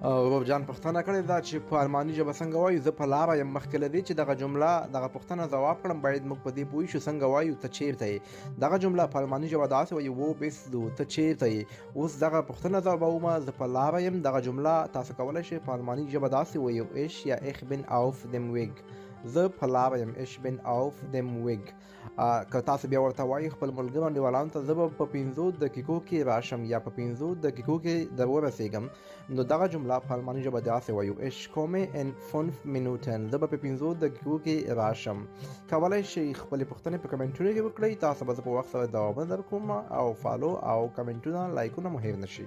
رب جان پوښتنه کړې ده چې په الماني ژبه څنګه وایو. زه په لاره یم. مخکې له دې چې دغه جمله دغه پوښتنه ځواب کړم باید موږ په دې پوه شو څنګه وایو ته چیرته یې. دغه جمله په الماني ژبه داسې وایي wo bist du، ته چیرته یې. اوس دغه پوښتنه ځوابوم. زه په لاره یم. دغه جمله تاسو کولی شئ په الماني ژبه داسې وایو ich یا ich bin auf dem Weg. زه په لاره یم. ich bin auf dem Weg. که تاسو بیا ورته وایي خپل ملګرو انډیوالانو ته زه به په 5 دقیقو کې راشم یا په 5 دقیقو کې در ورسېږم، نو دغه جمله په الماني ژبه داسې وایو ich komme in 5 Minuten. زه به په 5 دقیقو کې راشم. کولی شئ خپلې پوښتنې په کمنټونو کې وکړئ. تاسو به زه په وخت سره ځوابونه درکوم او فالو او کمنټونه لایکونه مو هیر نشي.